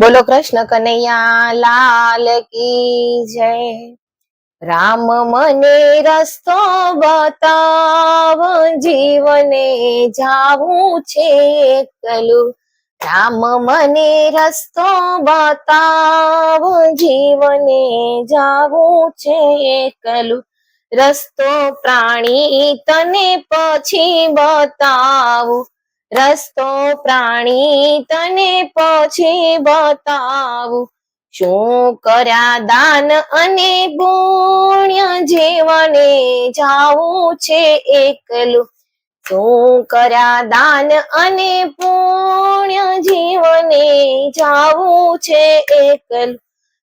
બોલો કૃષ્ણ કનૈયા લાલ કી જય। રામ મને રસ્તો બતાવ, જીવને જાવું છે એકલું। રામ મને રસ્તો બતાવ, જીવને જાવું છે એકલું। રસ્તો પ્રાણી તને પછી બતાવું, રસ્તો પ્રાણી તને પછી બતાવું। શું કર્યા દાન અને પુણ્ય, જીવને જાવું છે એકલું। શું કર્યા દાન અને પુણ્ય, જીવને જાવું છે એકલું।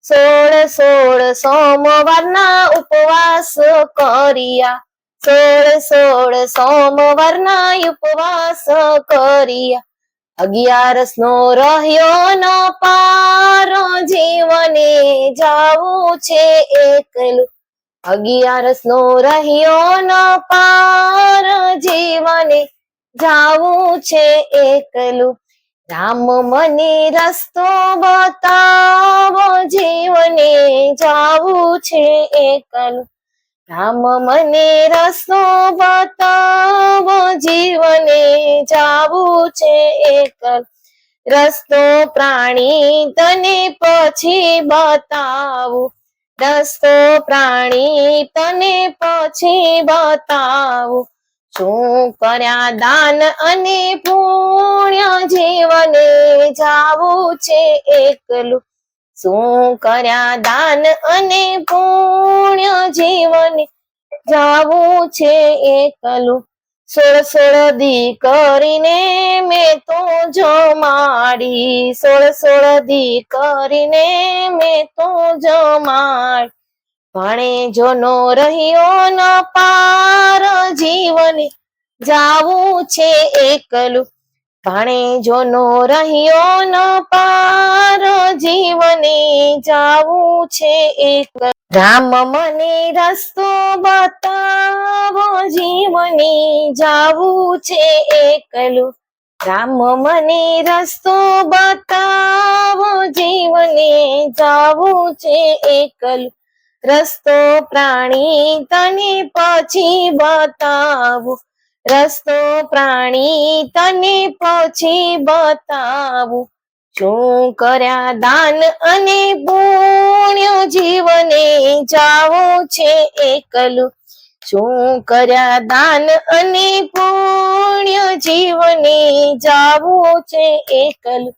16 સોમવારના ઉપવાસ કર્યા, 16 સોમવારના ઉપવાસ કર્યા। 11 નો રહ્યો ન પાર, જીવને જાવું છે એકલું। 11 નો રહ્યો ન પાર, જીવને જાવું છે એકલું। રામ મને રસ્તો બતાવ, જીવને જાવું છે એકલું। રામ મને રસ્તો બતાવ, જીવને જાવું છે એકલું। રસ્તો પ્રાણી તને પછી બતાવું, રસ્તો પ્રાણી તને પછી બતાવું। શું કર્યા દાન અને પુણ્ય, જીવને જાવું છે એકલું। શું કર્યા દાન અને પુણ્ય, જીવને જાવું છે એકલું। 16 દી કરીને મેં તો જમાડી, 16 દી કરીને મેં તો જમાડી। ભણેજો નો રહ્યો ન પાર, જીવને જાવું છે એકલું। ભણેજો નો રહ્યો ન પાર, જીવને જાવું છે એકલું। રામ મને રસ્તો બતાવ, જીવને જાવું છે એકલું। રામ મને રસ્તો બતાવ, જીવને જાવું છે એકલું। રસ્તો પ્રાણી તને પછી બતાવું, રસ્તો પ્રાણી તને પછી બતાવું। શું કર્યા દાન અને પુણ્ય, જીવને જાવું છે એકલું। શું કર્યા દાન અને પુણ્ય, જીવને જાવું છે એકલું।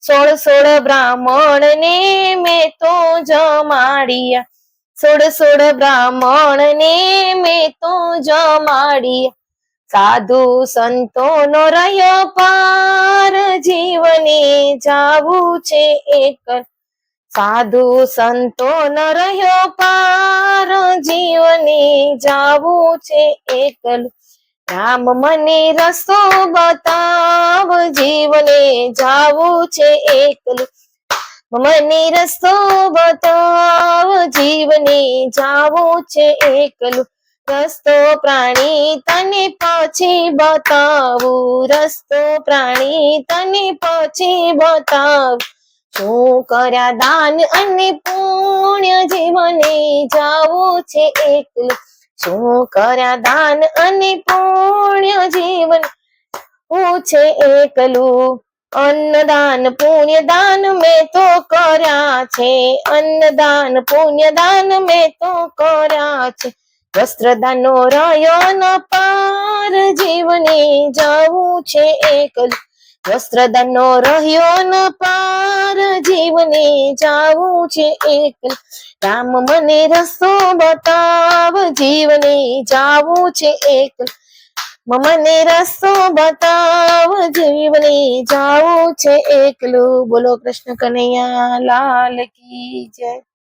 16 બ્રાહ્મણ ને મેં તો જમાડ્યા, 16 બ્રાહ્મણ ને મેં તો જમાડ્યા। સાધુ સંતો નો રહ્યો પાર, જીવને જાવું છે એકલું। સાધુ સંતો નો રહ્યો પાર, જીવને જાવું છે એકલું। રામ મને રસ્તો બતાવ, જીવને જાવું છે એકલું। મને રસ્તો બતાવ, જીવને જાવું છે એકલું। રસ્તો પ્રાણી તને પછી બતાવું, રસ્તો પ્રાણી તને પછી બતાવું। શું કર્યા દાન અને પુણ્ય, જીવને જાવું છે એકલું। શું કર્યા દાન અને પુણ્ય, જીવન છે એકલું। અન્નદાન પુણ્યદાન મેં તો કર્યા છે, અન્નદાન પુણ્યદાન મેં તો કર્યા છે। વસ્ત્રદાન નો રહ્યો ન પાર, જીવને જાવું છે એકલું। વસ્ત્રદાન નો રહ્યો ન પાર, જીવને જાવું છે એકલું। રામ મને રસ્તો બતાવ, જીવને જાવું છે એકલું। મને રસ્તો બતાવ, જીવને જાવું છે એકલું। બોલો કૃષ્ણ કનૈયા લાલ કી જય।